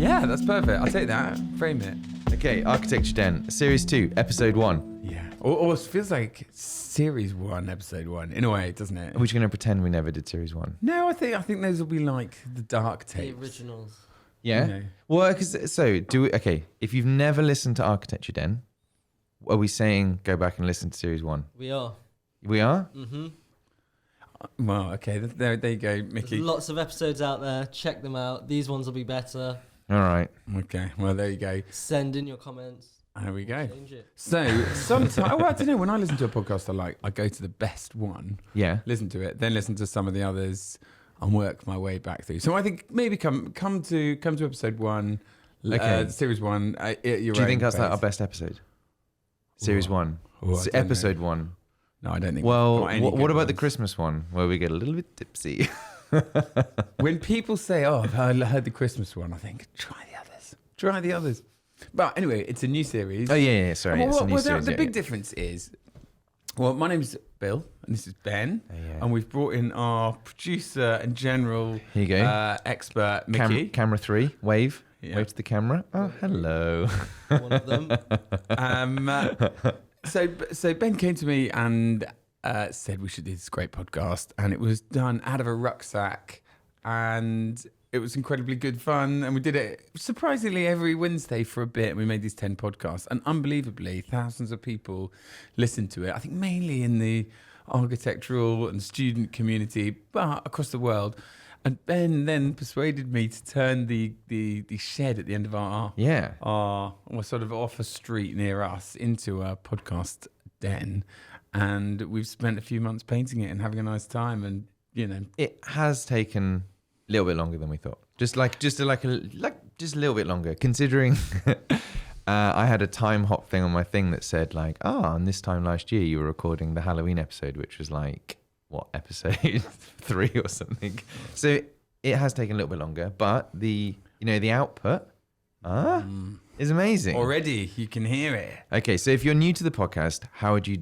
Yeah, that's perfect. I'll take that. Frame it. Okay, Architecture Den, Series 2, Episode 1. Yeah. Or it feels like Series 1, Episode 1, in a way, doesn't it? Are we just going to pretend we never did Series 1? No, I think those will be like the dark The tapes. originals. Yeah? You know. Well, okay, if you've never listened to Architecture Den, are we saying go back and listen to Series 1? We are. We are? Mm-hmm. Well, okay, there you go, Mickey. There's lots of episodes out there. Check them out. These ones will be better. All right. Okay, well, there you go. Send in your comments. There we go. Change it. So, sometimes, well, I don't know, when I listen to a podcast I go to the best one, Yeah. listen to it, then listen to some of the others and work my way back through. So I think maybe come to Episode 1, Okay. Series 1. Do you think that's like our best episode? Series 1. Oh, I don't Episode know. 1. No, I don't think. Well, got any what good about the ones. Christmas one where we get a little bit tipsy? When people say, "Oh, I heard the Christmas one," I think, "Try the others." But anyway, it's a new series. Oh, yeah, sorry. Well, it's a new series, the yeah, big yeah. difference is, well, my name's Bill and this is Ben, yeah. and we've brought in our producer and general Here you go. expert, Mickey. Camera 3, wave. Yeah. Wave to the camera. Oh, hello. One of them. So Ben came to me and said we should do this great podcast, and it was done out of a rucksack, and it was incredibly good fun, and we did it surprisingly every Wednesday for a bit. We made these 10 podcasts, and unbelievably, thousands of people listened to it. I think mainly in the architectural and student community, but across the world. And Ben then persuaded me to turn the shed at the end of our sort of off a street near us into a podcast den, and we've spent a few months painting it and having a nice time. And It has taken a little bit longer than we thought. Just a little bit longer, considering I had a time hop thing on my thing that said and this time last year you were recording the Halloween episode, which was episode 3 or something. So it has taken a little bit longer, but the output is amazing. already you can hear it. Okay, so if you're new to the podcast,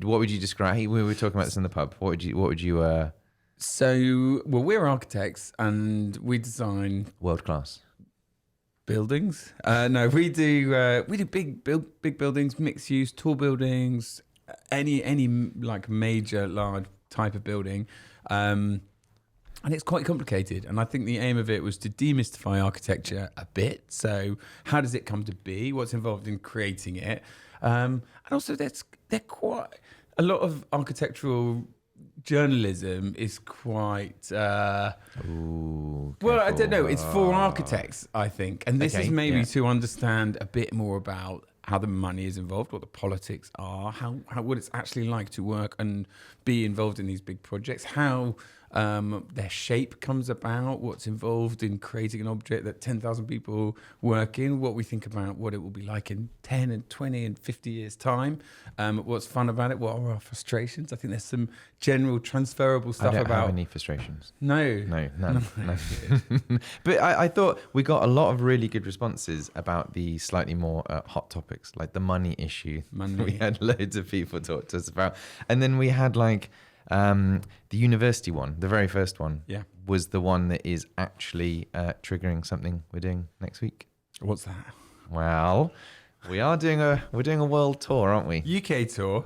what would you describe? We were talking about this in the pub. What would you So, well, we're architects and we design world class? buildings. No, we do big buildings, mixed use, tall buildings, any like major large type of building, and it's quite complicated. And I think the aim of it was to demystify architecture a bit. So, how does it come to be? What's involved in creating it? And also, they're quite a lot of architectural journalism is quite Ooh, well, I don't know. careful. It's for architects, I think, and this Okay, is maybe yeah. to understand a bit more about how the money is involved, what the politics are, how what it's actually like to work and be involved in these big projects, how their shape comes about, what's involved in creating an object that 10,000 people work in, what we think about what it will be like in 10 and 20 and 50 years' time, what's fun about it, what are our frustrations. I think there's some general transferable stuff I don't about... have any frustrations. No. No, none. No. But I thought we got a lot of really good responses about the slightly more hot topics, like the money issue. Money. We had loads of people talk to us about. And then we had the university one, the very first one, was the one that is actually triggering something we're doing next week. What's that? Well, we're doing a world tour, aren't we? UK tour.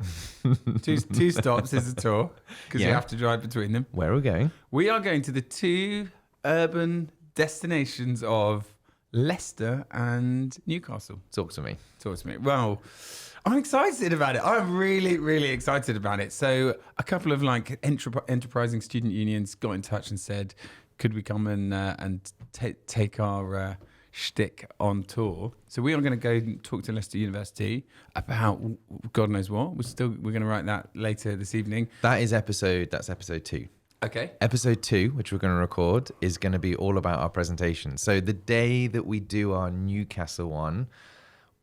two stops is a tour because you have to drive between them. Where are we going? We are going to the two urban destinations of Leicester and Newcastle. Talk to me. Talk to me. Well, I'm excited about it. I'm really, really excited about it. So a couple of enterprising student unions got in touch and said, could we come and take our shtick on tour? So we are going to go and talk to Leicester University about God knows what. We're going to write that later this evening. That's episode 2. Okay. Episode 2, which we're going to record, is going to be all about our presentation. So the day that we do our Newcastle one,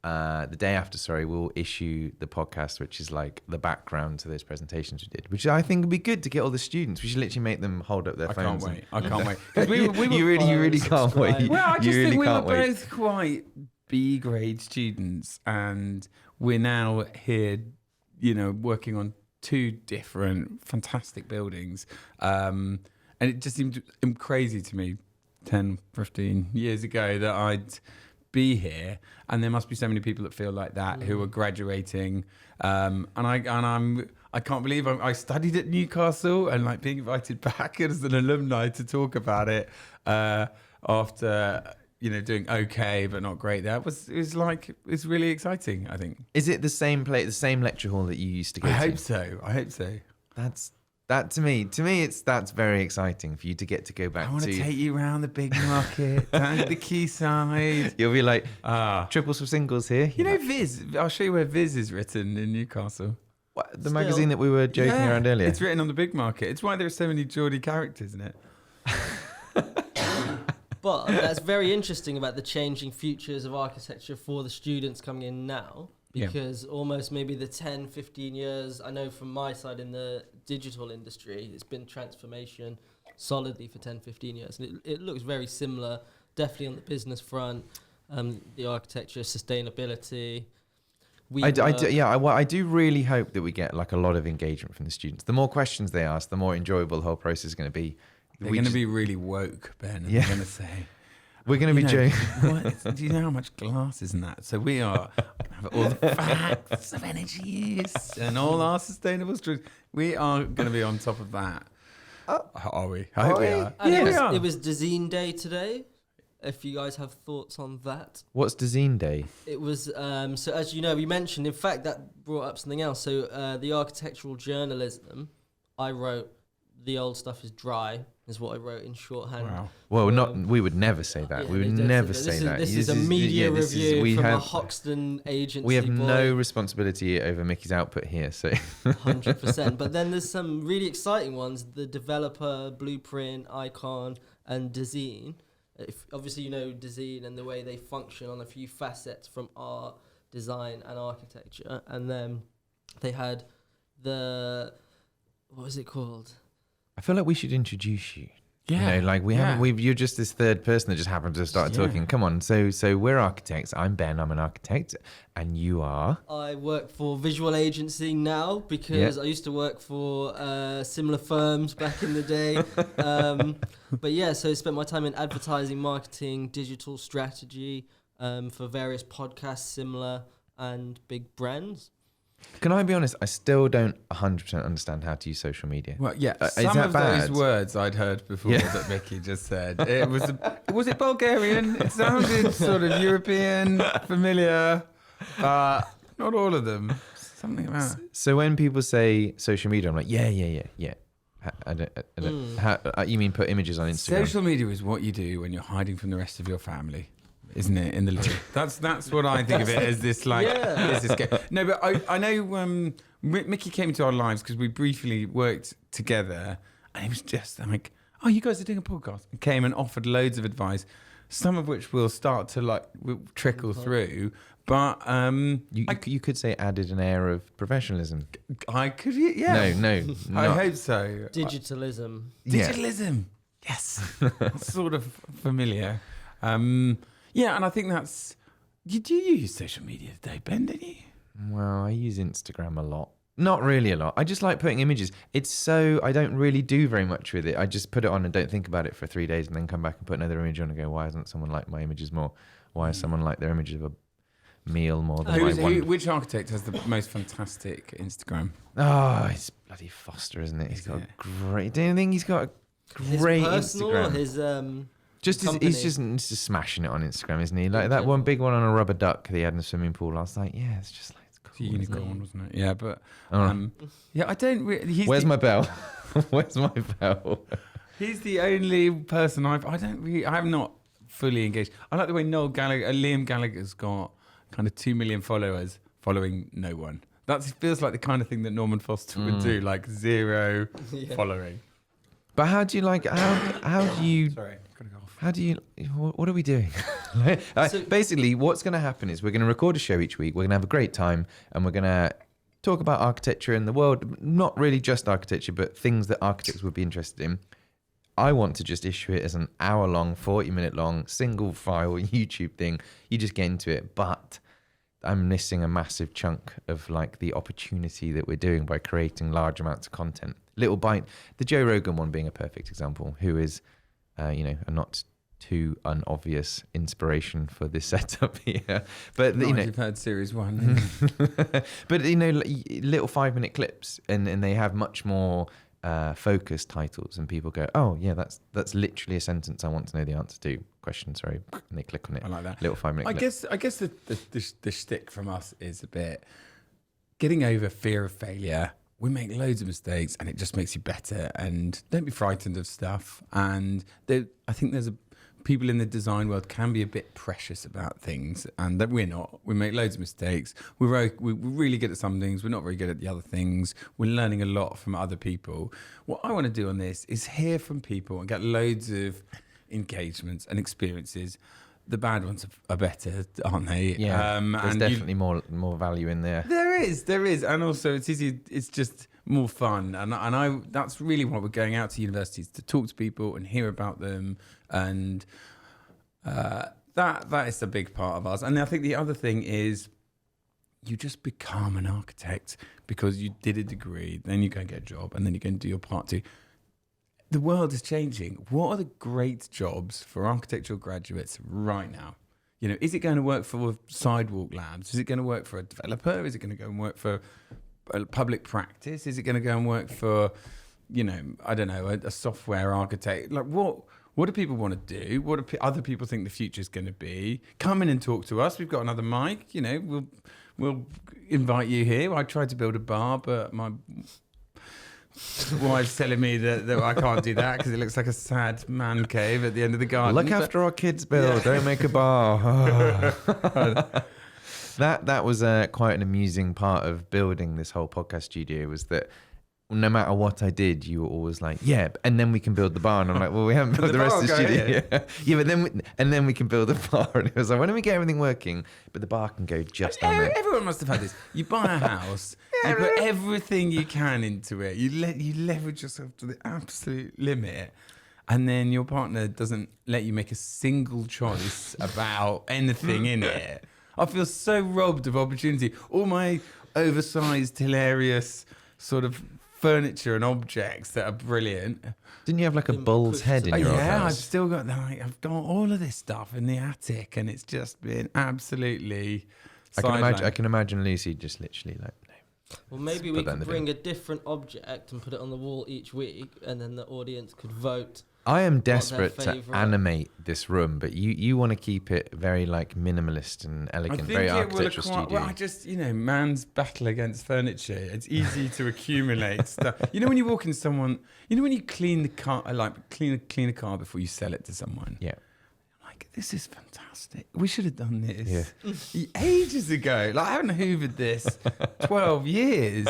the day after, we'll issue the podcast, which is like the background to those presentations we did, which I think would be good to get all the students. We should literally make them hold up their phones. I can't wait. 'Cause we were You really can't wait. Well, I just You really think we were can't wait. both quite B-grade students, and we're now here, working on 2 different fantastic buildings. And it just seemed crazy to me 10, 15 years ago that I'd be here, and there must be so many people that feel like that who are graduating. I can't believe I studied at Newcastle, and like being invited back as an alumni to talk about it after doing okay but not great. It's really exciting. I think. Is it the same the same lecture hall that you used to go to? I hope so. To me, that's very exciting for you to get to go back. I want to take you around the big market, down to the quayside. You'll be like, triples for singles here. Viz. I'll show you where Viz is written in Newcastle. The magazine that we were joking around earlier. It's written on the big market. It's why there are so many Geordie characters in it. But that's very interesting about the changing futures of architecture for the students coming in now. Because almost maybe the 10, 15 years, I know from my side in the digital industry, it's been transformation solidly for 10, 15 years. And it looks very similar, definitely on the business front, the architecture, sustainability. I do really hope that we get like a lot of engagement from the students. The more questions they ask, the more enjoyable the whole process is going to be. They're going to be really woke, Ben. They're going to say... We're going to be joking. Do you know how much glass is in that? So we are have all the facts of energy use and all our sustainable streets. We are going to be on top of that. Are we? I hope we are. And we are. It was Design Day today. If you guys have thoughts on that. What's Design Day? It was, so as you know, we mentioned, in fact, that brought up something else. So the architectural journalism, I wrote, the old stuff is dry, is what I wrote in shorthand. Wow. Well, we would never say that. We would never say that. This is a media review from a Hoxton agency. We have no responsibility over Mickey's output here, so 100%. But then there's some really exciting ones: the developer, blueprint, icon, and design. Obviously, you know design and the way they function on a few facets from art, design, and architecture. And then they had what was it called? I feel like we should introduce you. Yeah. You're just this third person that just happened to start talking. Come on. So we're architects. I'm Ben, I'm an architect. And you are? I work for visual agency now because I used to work for similar firms back in the day. So I spent my time in advertising, marketing, digital strategy for various podcasts, similar and big brands. Can I be honest? I still don't 100% understand how to use social media. Well, yeah, some of those words I'd heard before that Mickey just said. It was it Bulgarian? It sounded sort of European, familiar, but not all of them. Something about. So when people say social media, I'm like, yeah. I don't. You mean put images on Instagram? Social media is what you do when you're hiding from the rest of your family. Isn't it in the little? That's what I think of it as. This No, but I know Mickey came into our lives because we briefly worked together, and he was just like, "Oh, you guys are doing a podcast," and came and offered loads of advice, some of which will start to trickle through. But you could say added an air of professionalism. I could, yeah. No, I hope so. Digitalism. Yes, that's sort of familiar. Yeah, and I think that's... Do you use social media today, Ben, don't you? Well, I use Instagram a lot. Not really a lot. I just like putting images. I don't really do very much with it. I just put it on and don't think about it for 3 days and then come back and put another image on and go, why hasn't someone liked my images more? Why has someone liked their image of a meal more than my one? Which architect has the most fantastic Instagram? Oh, it's bloody Foster, isn't it? He's got a great... Do you think he's got a great Instagram? His he's just smashing it on Instagram, isn't he? Like that one big one on a rubber duck that he had in the swimming pool. I was like, yeah, it's just like it's cool. It's a unicorn, wasn't it? Yeah, but I don't really. Where's my bell? Where's my bell? He's the only person I'm not fully engaged. I like the way Liam Gallagher's got kind of 2 million followers following no one. That feels like the kind of thing that Norman Foster would do, like zero following. But how do you Sorry, gotta go off. How do you? What are we doing? Basically, what's going to happen is we're going to record a show each week. We're going to have a great time, and we're going to talk about architecture in the world. Not really just architecture, but things that architects would be interested in. I want to just issue it as an hour-long, 40-minute-long, single-file YouTube thing. You just get into it, but I'm missing a massive chunk of like the opportunity that we're doing by creating large amounts of content. Little bite, the Joe Rogan one being a perfect example, who is, a not too unobvious inspiration for this setup here. But Not you know, if you've heard series 1. but you know, little 5-minute clips, and they have much more focused titles, and people go, oh yeah, that's literally a sentence I want to know the answer to. Question, sorry, and they click on it. I like that. Little 5-minute clip. I guess the shtick from us is a bit getting over fear of failure. We make loads of mistakes, and it just makes you better. And don't be frightened of stuff. And I think there's people in the design world can be a bit precious about things, and that we're not. We make loads of mistakes. We're really good at some things. We're not very good at the other things. We're learning a lot from other people. What I want to do on this is hear from people and get loads of engagements and experiences. The bad ones are better, aren't they? Yeah, there's definitely more value in there. There is, and also it's easy. It's just more fun, and I that's really why we're going out to universities, to talk to people and hear about them, and that is a big part of us. And I think the other thing is, you just become an architect because you did a degree, then you go and get a job, and then you go and do your part 2. The world is changing. What are the great jobs for architectural graduates right now? You know, is it going to work for Sidewalk Labs? Is it going to work for a developer? Is it going to go and work for a public practice? Is it going to go and work for, you know, I don't know, a software architect? Like, what do people want to do? What do other people think the future is going to be? Come in and talk to us. We've got another mic. You know, we'll invite you here. I tried to build a bar, but my wife's telling me that I can't do that because it looks like a sad man cave at the end of the garden. Look after our kids, Bill. Yeah. Don't make a bar. That was quite an amusing part of building this whole podcast studio, was that no matter what I did, you were always like, yeah, and then we can build the bar. And I'm like, well, we haven't built the rest of the studio. Yeah, but then we can build the bar. And it was like, why don't we get everything working? But the bar can go just on there. Everyone must have had this. You buy a house, you put everything you can into it. You leverage yourself to the absolute limit. And then your partner doesn't let you make a single choice about anything in it. I feel so robbed of opportunity. All my oversized, hilarious sort of furniture and objects that are brilliant. Didn't you have like a bull's head in your old house? I've still got I've got all of this stuff in the attic, and it's just been absolutely. I can imagine Lucy just literally like. No, well, maybe we could bring a different object and put it on the wall each week, and then the audience could vote. I am desperate to animate this room, but you want to keep it very like minimalist and elegant, very architectural studio. Well, I just, man's battle against furniture. It's easy to accumulate stuff. You know when you walk in someone, when you clean the car, clean a car before you sell it to someone. Yeah. Like, this is fantastic. We should have done this ages ago. Like, I haven't hoovered this 12 years.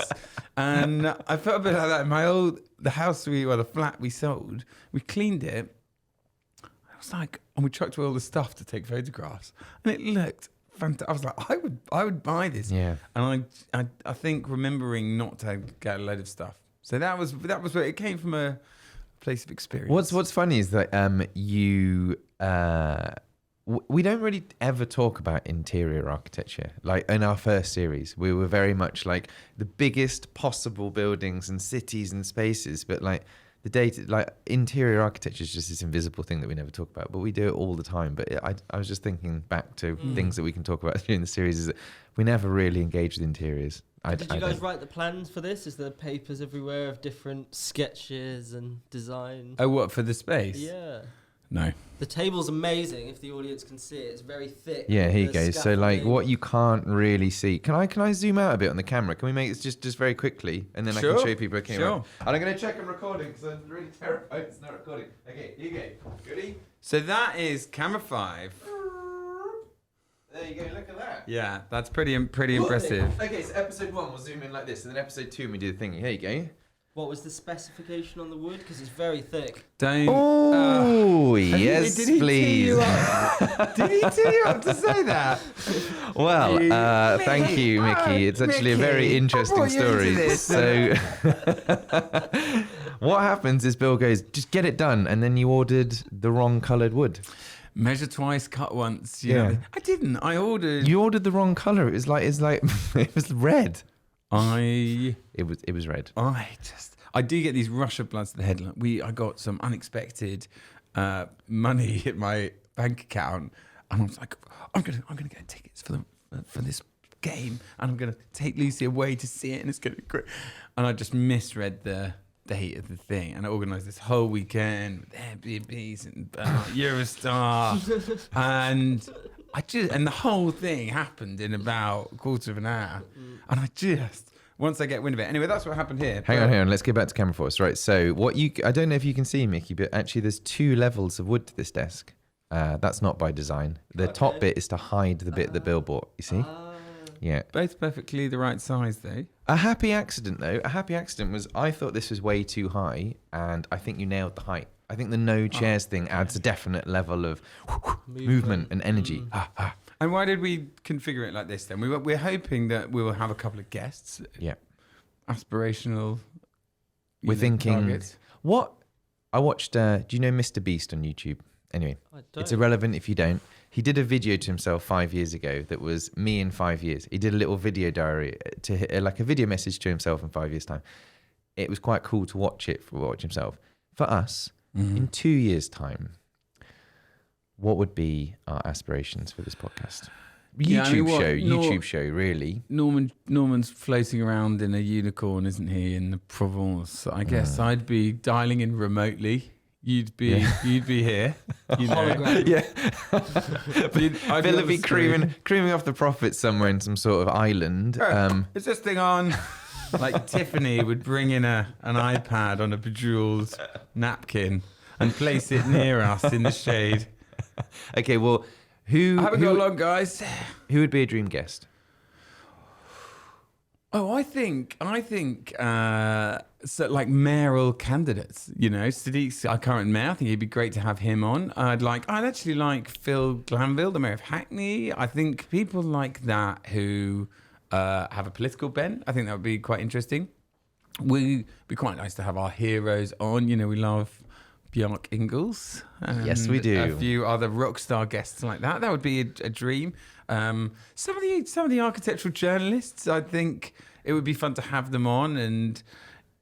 And I felt a bit like that in the flat we sold. We cleaned it. I was like, and we chucked away all the stuff to take photographs. And it looked fantastic. I was like, I would buy this. Yeah. And I think remembering not to get a load of stuff. So that was where it came from, a place of experience. What's funny is that we don't really ever talk about interior architecture. Like in our first series, we were very much like the biggest possible buildings and cities and spaces, but like the data, like interior architecture is just this invisible thing that we never talk about, but we do it all the time. But I was just thinking back to things that we can talk about during the series, is that we never really engage with interiors. Did you guys write the plans for this? Is there papers everywhere of different sketches and designs? Oh, what, for the space? Yeah. No. The table's amazing. If the audience can see it, it's very thick. Yeah, here you go. So like what you can't really see. Can I zoom out a bit on the camera? Can we make this just very quickly, and then I can show you people okay. Sure. And I'm going to check I'm recording because I'm really terrified it's not recording. Okay, here you go. Goody. So that is camera 5. There you go. Look at that. Yeah, that's pretty impressive. Okay, so episode 1 we'll zoom in like this, and then episode 2 we do the thing. Here you go. What was the specification on the wood? Because it's very thick. Oh, yes, please. Did he tee you up to say that? Well, thank you, Mickey. It's actually a very interesting story. So, what happens is Bill goes, just get it done, and then you ordered the wrong coloured wood. Measure twice, cut once. You know. I didn't. I ordered. You ordered the wrong color. It was like it was red. It was red. I do get these rush of blood to the head. I got some unexpected money in my bank account, and I was like, I'm gonna get tickets for this game, and I'm gonna take Lucy away to see it, and it's gonna be great. And I just misread the date of the thing, and I organised this whole weekend with Airbnbs and Eurostar, and the whole thing happened in about a quarter of an hour, and once I get wind of it. Anyway, that's what happened here. Hang on. Let's get back to camera force. Right. So I don't know if you can see, Mickey, but actually there's 2 levels of wood to this desk. That's not by design. The top bit is to hide the bit that Bill bought. You see? Yeah. Both perfectly the right size, though. A happy accident was I thought this was way too high, and I think you nailed the height. I think the no chairs thing adds a definite level of movement and energy. And why did we configure it like this then? We're hoping that we will have a couple of guests. Yeah. Aspirational. We're thinking, targets. what? I watched, do you know Mr. Beast on YouTube? Anyway, it's irrelevant if you don't. He did a video to himself 5 years ago that was me in 5 years. He did a little video diary, like a video message to himself in 5 years' time. It was quite cool to watch himself. For us, in 2 years' time, what would be our aspirations for this podcast? YouTube show, really. Norman's floating around in a unicorn, isn't he, in the Provence? I guess I'd be dialing in remotely. You'd be here. You know. Bill would be creaming off the profits somewhere in some sort of island. Is this thing on? Like Tiffany would bring in an iPad on a bejeweled napkin and place it near us in the shade. Okay, well, who... I haven't got long, guys. Who would be a dream guest? Oh, I think so like mayoral candidates, you know, Sadiq's our current mayor. I think it'd be great to have him on. I'd actually like Phil Glanville, the mayor of Hackney. I think people like that who have a political bent. I think that would be quite interesting. We'd be quite nice to have our heroes on. You know, we love Björk Ingalls. Yes, we do. A few other rock star guests like that. That would be a dream. Some of the architectural journalists, I think it would be fun to have them on and,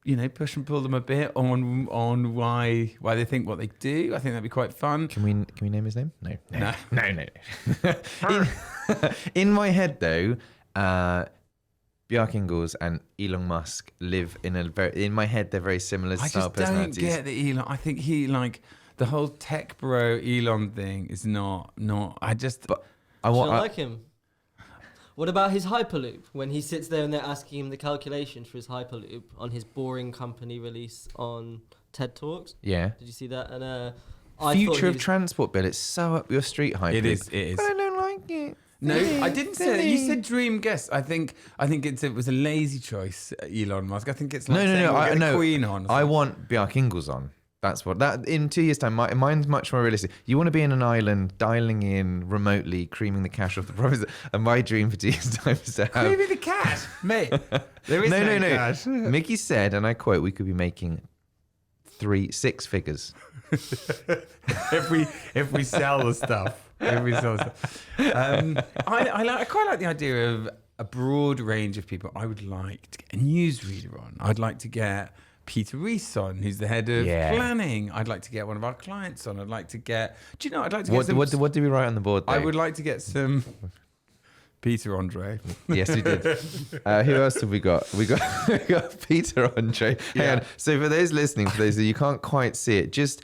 you know, push and pull them a bit on why they think what they do. I think that'd be quite fun. Can we name his name? No. In my head, though, Björk Ingalls and Elon Musk live in my head, they're very similar style personalities. I just don't get the Elon. I think he, like, the whole tech bro Elon thing is not, But I like him. What about his Hyperloop? When he sits there and they're asking him the calculations for his Hyperloop on his boring company release on TED Talks. Yeah. Did you see that? And Future of transport, Bill. It's so up your street, Hyperloop. It is. But I don't like it. No, I didn't say that. You said dream guest. I think it was a lazy choice, Elon Musk. I think it's like no. Queen on. I want Björk Ingalls on. That's what that in 2 years' time. Mine's much more realistic. You want to be in an island, dialing in remotely, creaming the cash off the profits. And my dream for 2 years' time is to have creaming the cash, mate. There is no cash. Mickey said, and I quote, "We could be making 6 figures if we sell the stuff." I quite like the idea of a broad range of people. I would like to get a newsreader on. I'd like to get Peter Rees on, who's the head of planning. I'd like to get one of our clients on. I'd like to get... Do you know, I'd like to get What do we write on the board, though? I would like to get some... Peter Andre. Yes, we did. Who else have we got? We got Peter Andre. Hang on. So for those listening, for those of you can't quite see it, just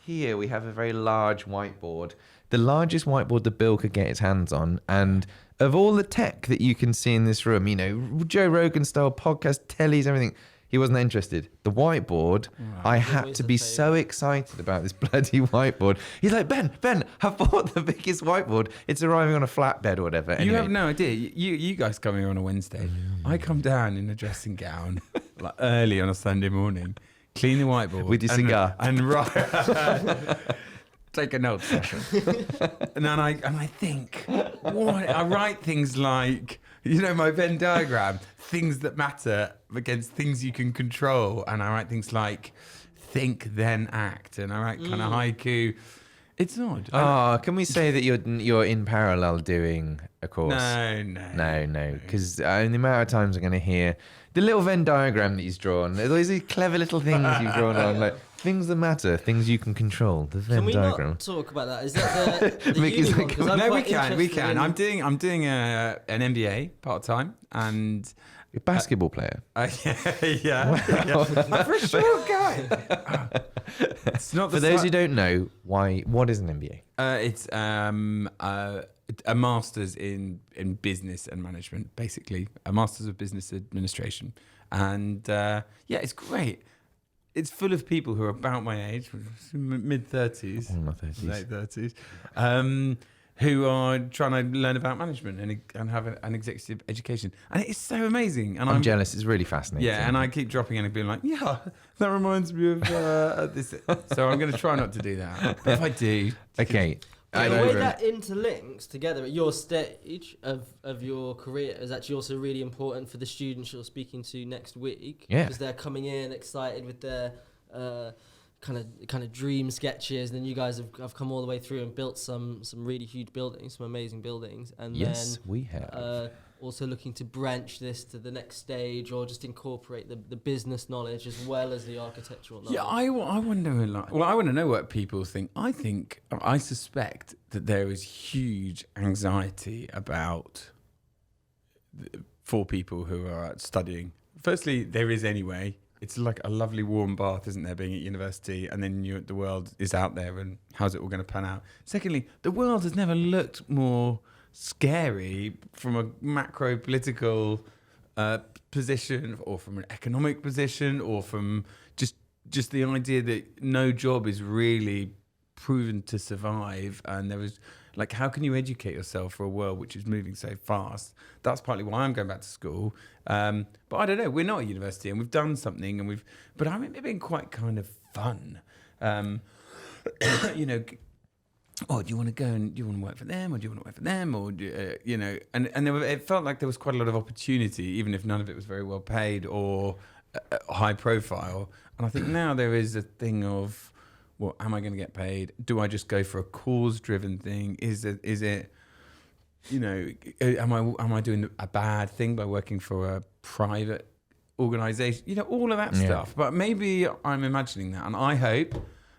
here we have a very large whiteboard. The largest whiteboard that Bill could get his hands on. And of all the tech that you can see in this room, you know, Joe Rogan style podcast, tellies, everything... He wasn't interested. The whiteboard, I had to be so excited about this bloody whiteboard. He's like, Ben, I bought the biggest whiteboard. It's arriving on a flatbed or whatever. Anyway. You have no idea. You guys come here on a Wednesday. I come down in a dressing gown, like early on a Sunday morning, clean the whiteboard. With your cigar. And write. Take a note session. And then I think, what? I write things like, you know, my Venn diagram, things that matter against things you can control. And I write things like think, then act. And I write kind of haiku. It's odd. Oh, can we say that you're in parallel doing a course? No. Because the amount of times I'm going to hear the little Venn diagram that he's drawn, those are clever little things you've drawn on, like things that matter, things you can control. The Venn Can we diagram. not talk about that? Is that the Mickey's uni one? like, 'Cause I'm No, we quite can. interested in- I'm doing an MBA part time, and A basketball player. yeah. I'm for a short guy. It's not For those who don't know, what is an MBA? It's a master's in business and management, basically a master's of business administration, and it's great. It's full of people who are about my age, mid 30s, In my 30s. late 30s, who are trying to learn about management and have an executive education, and it's so amazing. And I'm jealous. It's really fascinating. Yeah, and I keep dropping in and being like, yeah, that reminds me of this. So I'm going to try not to do that. But if I do, Okay. Yeah, I the know, way bro. that interlinks together at your stage of your career is actually also really important for the students you're speaking to next week. Yeah. Because they're coming in excited with their kind of dream sketches, and then you guys have come all the way through and built some really huge buildings, some amazing buildings, and Yes, then we have. also looking to branch this to the next stage, or just incorporate the business knowledge as well as the architectural knowledge. yeah, I wonder. I want to know what people think. I suspect that there is huge anxiety about for people who are studying. Firstly, there is anyway. It's like a lovely warm bath, isn't there, being at university, and then the world is out there, and how's it all going to pan out? Secondly, the world has never looked more scary from a macro political position, or from an economic position, or from just the idea that no job is really proven to survive, and there is like, how can you educate yourself for a world which is moving so fast? That's partly why I'm going back to school. But I don't know. We're not at university, and we've done something, and but I remember it being quite kind of fun. You know, oh, do you want to go and do you want to work for them, or do you want to work for them, or you know? And it felt like there was quite a lot of opportunity, even if none of it was very well paid or high profile. And I think now there is a thing of, well, am I going to get paid? Do I just go for a cause-driven thing? Is it, you know, am I doing a bad thing by working for a private organisation? You know, all of that stuff. But maybe I'm imagining that, and I hope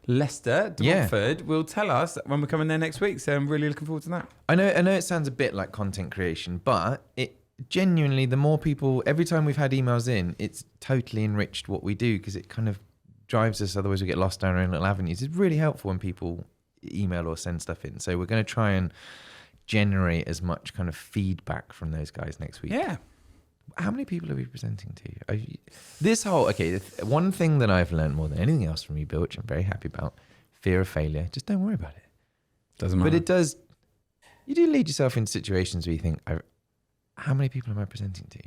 Leicester, Dartford, will tell us when we're coming there next week. So I'm really looking forward to that. I know it sounds a bit like content creation, but it genuinely, the more people, every time we've had emails in, it's totally enriched what we do, because it kind of drives us, otherwise we get lost down our own little avenues. It's really helpful when people email or send stuff in. So we're going to try and generate as much kind of feedback from those guys next week. Yeah. How many people are we presenting to? One thing that I've learned more than anything else from you, Bill, which I'm very happy about, fear of failure. Just don't worry about it. Doesn't matter. But it does, you do lead yourself into situations where you think, how many people am I presenting to?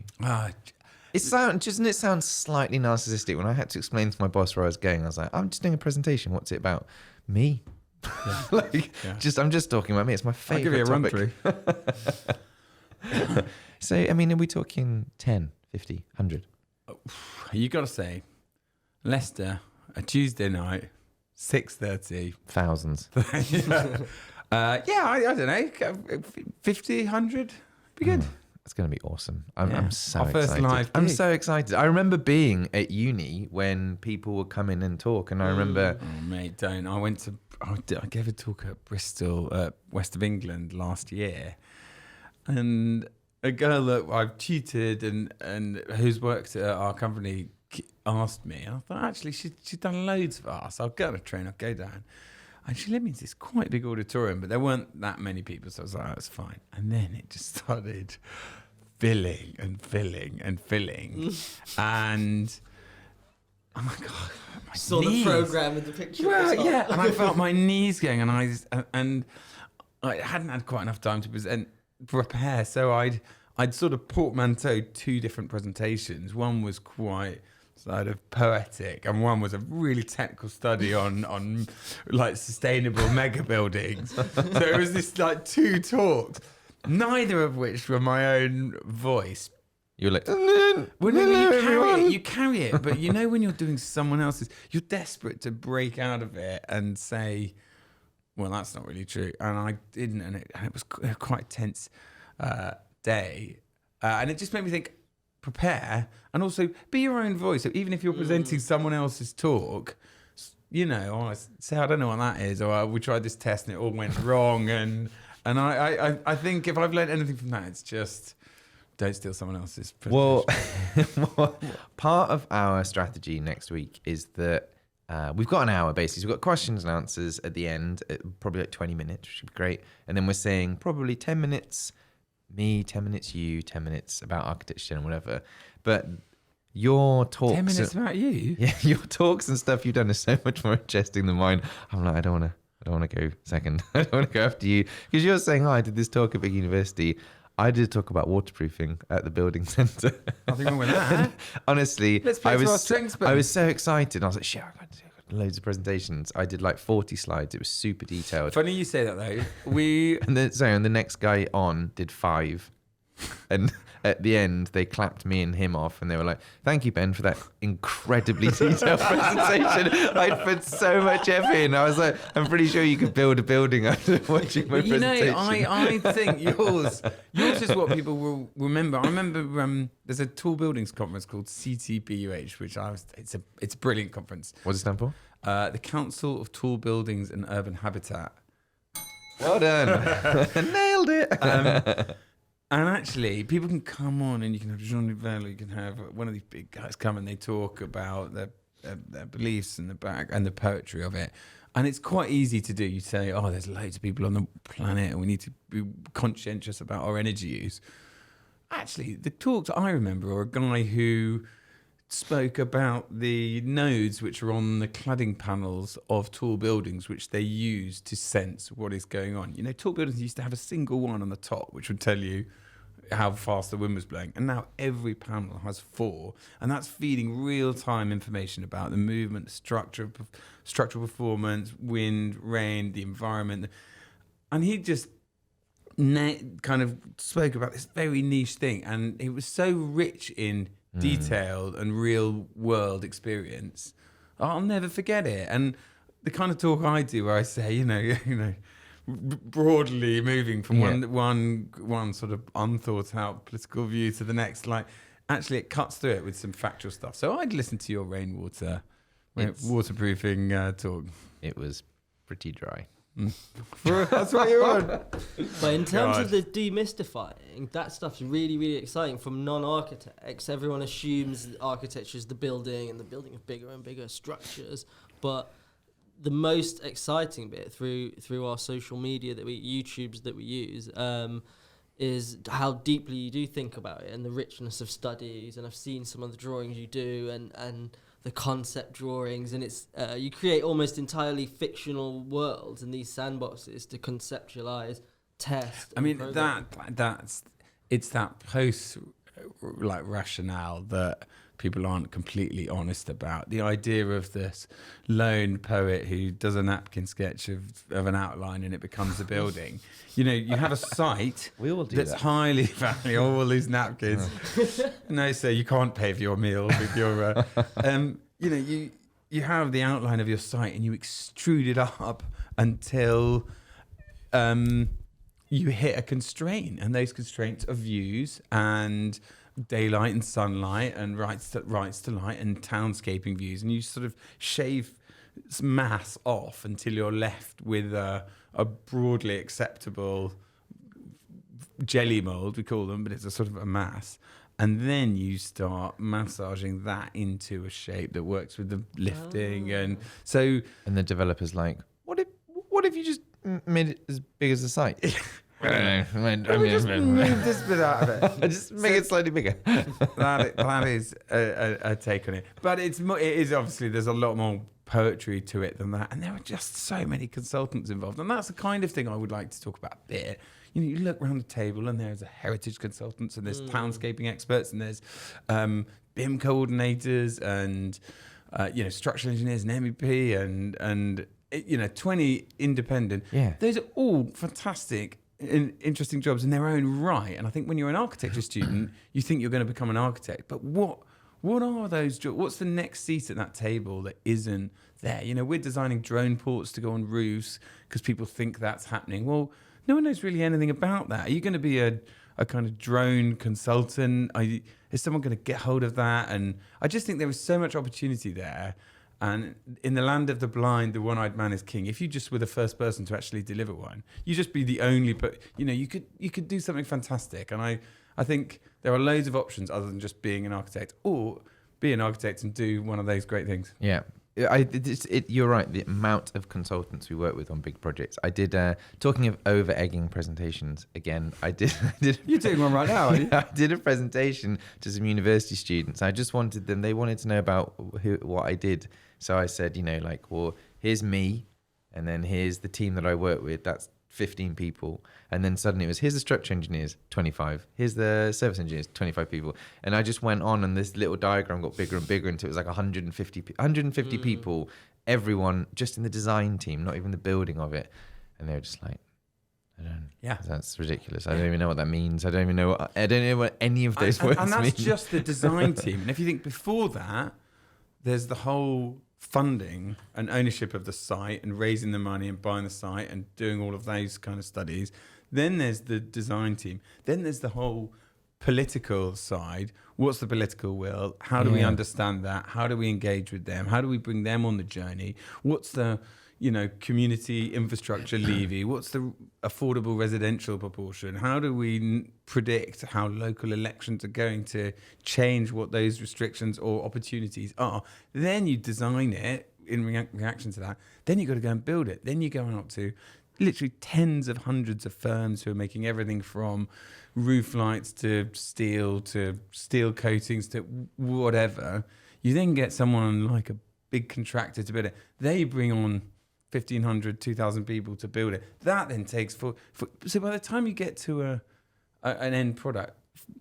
Doesn't it sound slightly narcissistic? When I had to explain to my boss where I was going, I was like, I'm just doing a presentation. What's it about? Me. Yeah. I'm just talking about me. It's my favorite topic. I'll give you a run through. So, I mean, are we talking 10, 50, 100? You got to say, Leicester, a Tuesday night, 6:30. Thousands. I don't know, 50, 100, be good. It's going to be awesome. I'm so Our first excited. live I'm gig. so excited. I remember being at uni when people would come in and talk, and I remember... Oh, mate, don't. I gave a talk at Bristol, West of England last year, and a girl that I've tutored and who's worked at our company asked me, and I thought, actually, she's done loads for us. I'll get on a train, I'll go down. And she led me to this quite big auditorium, but there weren't that many people, so I was like, oh, that's fine. And then it just started filling and filling and filling. And I'm like, oh, my Saw knees. the program with the picture. Well, at the top. yeah, and I felt my knees going, and I hadn't had quite enough time to prepare, so I'd sort of portmanteaued two different presentations. One was quite sort of poetic, and one was a really technical study on like sustainable mega buildings. So it was this like two talks, neither of which were my own voice. You're like, Well, no, you carry it, but you know when you're doing someone else's, you're desperate to break out of it and say, well, that's not really true. And I didn't, and it was quite a tense day. And it just made me think, prepare, and also be your own voice. So even if you're presenting someone else's talk, you know, I say, I don't know what that is, or we tried this test and it all went wrong. And I think if I've learned anything from that, it's just don't steal someone else's presentation. Well, part of our strategy next week is that we've got an hour basically. So we've got questions and answers at the end, probably like 20 minutes, which would be great. And then we're saying probably 10 minutes me, 10 minutes you, 10 minutes about architecture and whatever. But your talks... 10 minutes about you? Yeah, your talks and stuff you've done is so much more interesting than mine. I'm like, I don't want to go second. I don't want to go after you. Because you're saying, I did this talk at big university. I did talk about waterproofing at the building centre. Nothing wrong with that. Honestly, Let's play to our strengths, I was so excited. I was like, shit, I've got loads of presentations. I did like 40 slides. It was super detailed. Funny you say that though. And the next guy on did 5. And at the end, they clapped me and him off, and they were like, "Thank you, Ben, for that incredibly detailed presentation. I'd put so much effort in." I was like, "I'm pretty sure you could build a building after watching my presentation." You know, I think yours is what people will remember. I remember there's a tall buildings conference called CTBUH, which it's a brilliant conference. What does it stand for? The Council of Tall Buildings and Urban Habitat. Well done. Nailed it. And actually, people can come on, and you can have Jean Nouvel, you can have one of these big guys come, and they talk about their beliefs and the poetry of it. And it's quite easy to do. You say, "Oh, there's loads of people on the planet, and we need to be conscientious about our energy use." Actually, the talks I remember are a guy who spoke about the nodes which are on the cladding panels of tall buildings, which they use to sense what is going on. You know, tall buildings used to have a single one on the top, which would tell you how fast the wind was blowing. And now every panel has 4. And that's feeding real-time information about the movement, the structural performance, wind, rain, the environment. And he just kind of spoke about this very niche thing. And it was so rich in detailed and real world experience. I'll never forget it. And the kind of talk I do where I say, you know, broadly moving from one sort of unthought out political view to the next, like actually it cuts through it with some factual stuff. So I'd listen to your waterproofing talk. It was pretty dry. That's what you want. But in terms of the demystifying, that stuff's really, really exciting. From non-architects, everyone assumes architecture is the building, and the building of bigger and bigger structures. But the most exciting bit through our social media YouTubes that we use, is how deeply you do think about it and the richness of studies. And I've seen some of the drawings you do, and the concept drawings, and it's you create almost entirely fictional worlds in these sandboxes to conceptualize, test. I mean, it's that post like rationale that people aren't completely honest about. The idea of this lone poet who does a napkin sketch of an outline and it becomes a building. You know, you have a site We all do that's that. highly valuable, all these napkins. No, sir, you can't pay for your meal with your... you know, you have the outline of your site and you extrude it up until you hit a constraint. And those constraints are views and daylight and sunlight and rights to light and townscaping views, and you sort of shave mass off until you're left with a broadly acceptable jelly mold, we call them, but it's a sort of a mass. And then you start massaging that into a shape that works with the lifting. And so... And the developer's like, what if you just made it as big as the site? I just move this bit out of it. Just make it slightly bigger. That is a take on it. But it is obviously, there's a lot more poetry to it than that. And there are just so many consultants involved. And that's the kind of thing I would like to talk about a bit. You know, you look around the table and there's a heritage consultants and there's townscaping experts and there's BIM coordinators and, structural engineers and MEP and 20 independent. Yeah. Those are all fantastic interesting jobs in their own right. And I think when you're an architecture student, you think you're going to become an architect. But what What are those? What's the next seat at that table that isn't there? You know, we're designing drone ports to go on roofs because people think that's happening. Well, no one knows really anything about that. Are you going to be a kind of drone consultant? Is someone going to get hold of that? And I just think there is so much opportunity there. And in the land of the blind, the one-eyed man is king. If you just were the first person to actually deliver one, you just be the only. You know, you could do something fantastic. And I think there are loads of options other than just being an architect, or be an architect and do one of those great things. Yeah. You're right. The amount of consultants we work with on big projects. I did. Talking of over-egging presentations, again, I did. You're doing one right now, aren't you? I did a presentation to some university students. I just wanted them. They wanted to know about what I did. So I said, you know, like, well, here's me, and then here's the team that I work with. That's 15 people. And then suddenly it was, here's the structure engineers, 25. Here's the service engineers, 25 people. And I just went on, and this little diagram got bigger and bigger until it was like 150 people, everyone just in the design team, not even the building of it. And they were just like, that's ridiculous. I don't even know what that means. I don't even know what any of those words mean. And that's just the design team. And if you think before that, there's the whole funding and ownership of the site and raising the money and buying the site and doing all of those kind of studies. Then there's the design team. Then there's the whole political side. What's the political will? How do we understand that? How do we engage with them? How do we bring them on the journey? What's the, you know, community infrastructure levy? What's the affordable residential proportion? How do we predict how local elections are going to change what those restrictions or opportunities are? Then you design it in reaction to that. Then you've got to go and build it. Then you go up to literally tens of hundreds of firms who are making everything from roof lights to steel coatings to whatever. You then get someone like a big contractor to build it. They bring on 1,500, 2,000 people to build it. That then takes so by the time you get to an end product,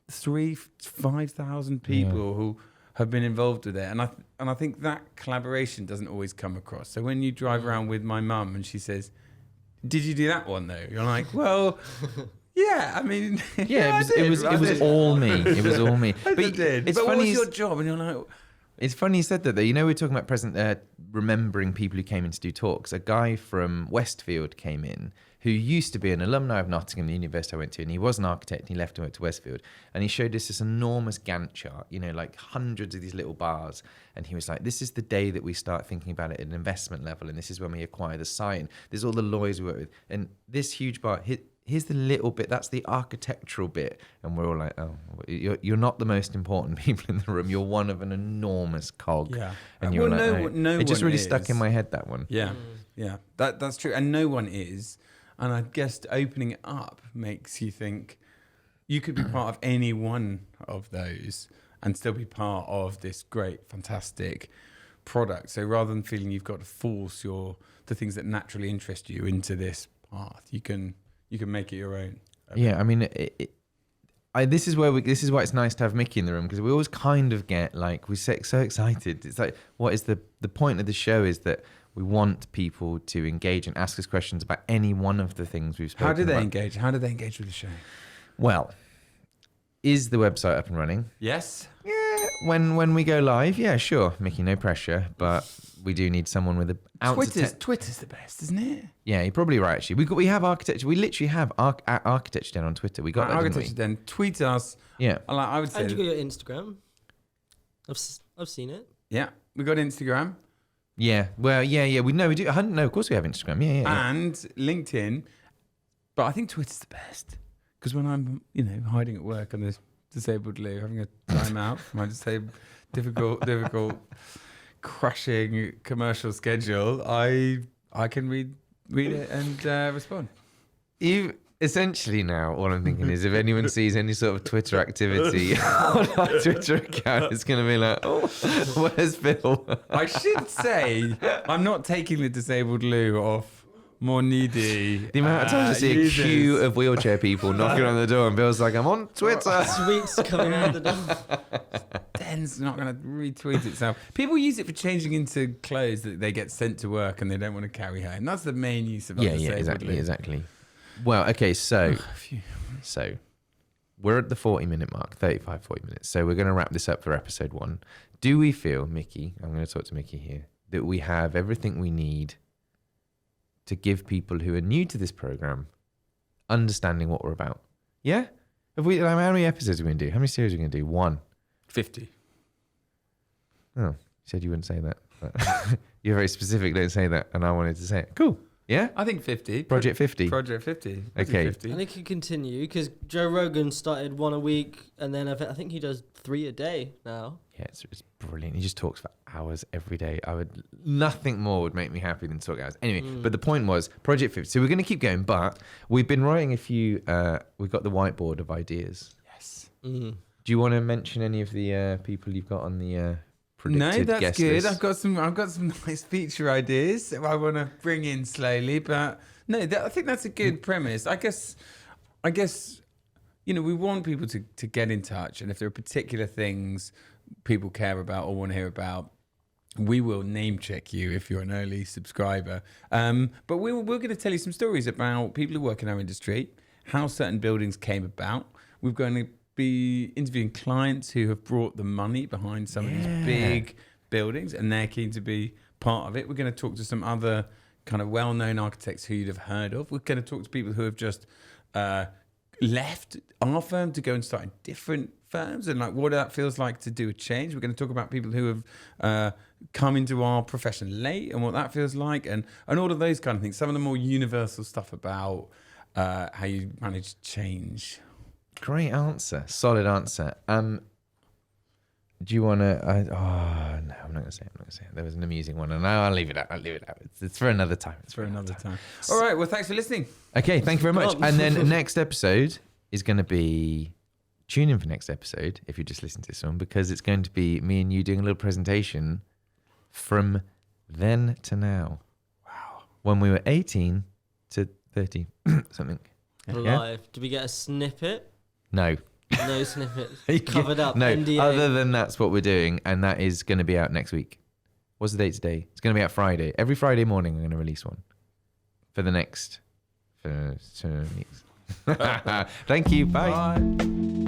5,000 people who have been involved with it, and I think that collaboration doesn't always come across. So when you drive around with my mum and she says, "Did you do that one though?" You're like, "Well, yeah, I mean, it was all me. It was all me." But it's what funny was your job? And you're like, it's funny you said that though. You know, we're talking about remembering people who came in to do talks. A guy from Westfield came in who used to be an alumni of Nottingham, the university I went to, and he was an architect, and he left and went to Westfield. And he showed us this enormous Gantt chart, you know, like hundreds of these little bars. And he was like, this is the day that we start thinking about it at an investment level, and this is when we acquire the site, and there's all the lawyers we work with. And this huge bar, here's the little bit, that's the architectural bit. And we're all like, oh, you're not the most important people in the room. You're one of an enormous cog. yeah. And you're No it just one really is. stuck in my head, that one. Yeah, yeah, that's true. And no one is. And I guess opening it up makes you think you could be part of any one of those and still be part of this great, fantastic product. So rather than feeling you've got to force the things that naturally interest you into this path, you can make it your own. Yeah, I mean, this is why it's nice to have Mickey in the room, because we always kind of get like, we get so excited. It's like, what is the point of the show is that we want people to engage and ask us questions about any one of the things we've spoken about. How do they engage? How do they engage with the show? Well, is the website up and running? Yes. Yeah. When we go live, yeah, sure. Mickey, no pressure, but we do need someone with a ounce of Twitter's the best, isn't it? Yeah, you're probably right. Actually, we have architecture. We literally have architecture den on Twitter. We got that, architecture den. Tweet us. Yeah. I would say. And you got your Instagram. I've seen it. Yeah, we got Instagram. Yeah. Well, yeah. We do. No, of course we have Instagram. Yeah. And LinkedIn, but I think Twitter's the best because when I'm, hiding at work on this disabled loo, having a time out from my difficult, crushing commercial schedule, I can read it and respond. Essentially now, all I'm thinking is if anyone sees any sort of Twitter activity on our Twitter account, it's going to be like, oh, where's Bill? I should say I'm not taking the disabled loo off more needy. The amount of times I see a queue of wheelchair people knocking on the door and Bill's like, I'm on Twitter. Sweets coming out the door. Den's not going to retweet itself. People use it for changing into clothes that they get sent to work and they don't want to carry home. That's the main use of exactly. Well, okay, so we're at the 40-minute mark, 35, 40 minutes. So we're going to wrap this up for episode 1. Do we feel, Mickey, I'm going to talk to Mickey here, that we have everything we need to give people who are new to this program understanding what we're about? Yeah? How many episodes are we going to do? How many series are we going to do? 1. 50. Oh, you said you wouldn't say that. But you're very specific, don't say that. And I wanted to say it. Cool. Yeah? I think 50. Project 50. Project 50. I think Okay. 50. And it could continue because Joe Rogan started 1 a week, and then I think he does 3 a day now. Yeah, it's brilliant. He just talks for hours every day. Nothing more would make me happy than talk hours. Anyway, but the point was Project 50. So we're going to keep going, but we've been writing a few. We've got the whiteboard of ideas. Yes. Mm. Do you want to mention any of the people you've got on the predicted No, that's guest good. list? I've got some nice feature ideas that I want to bring in slowly, but no, I think that's a good premise. I guess, we want people to get in touch, and if there are particular things people care about or want to hear about, we will name check you if you're an early subscriber. But we're going to tell you some stories about people who work in our industry, how certain buildings came about. We're going to be interviewing clients who have brought the money behind some of these big buildings, and they're keen to be part of it. We're going to talk to some other kind of well-known architects who you'd have heard of. We're going to talk to people who have just left our firm to go and start in different firms, and like what that feels like to do a change. We're going to talk about people who have come into our profession late and what that feels like, and all of those kind of things. Some of the more universal stuff about how you manage change. Great answer. Solid answer. Do you want to? No, I'm not going to say it. There was an amusing one, and I'll leave it out. It's for another time. It's For another time. All right. Well, thanks for listening. Okay, thank you very much. And then next episode is going to be, tune in for next episode if you just listen to this one, because it's going to be me and you doing a little presentation from then to now. Wow. When we were 18 to 30 something. Live. Did we get a snippet? No. No snippets. Covered up. No, NDA. other than that's what we're doing, and that is going to be out next week. What's the date today? It's going to be out Friday. Every Friday morning I'm going to release one for 2 weeks. Thank you. Bye. Bye.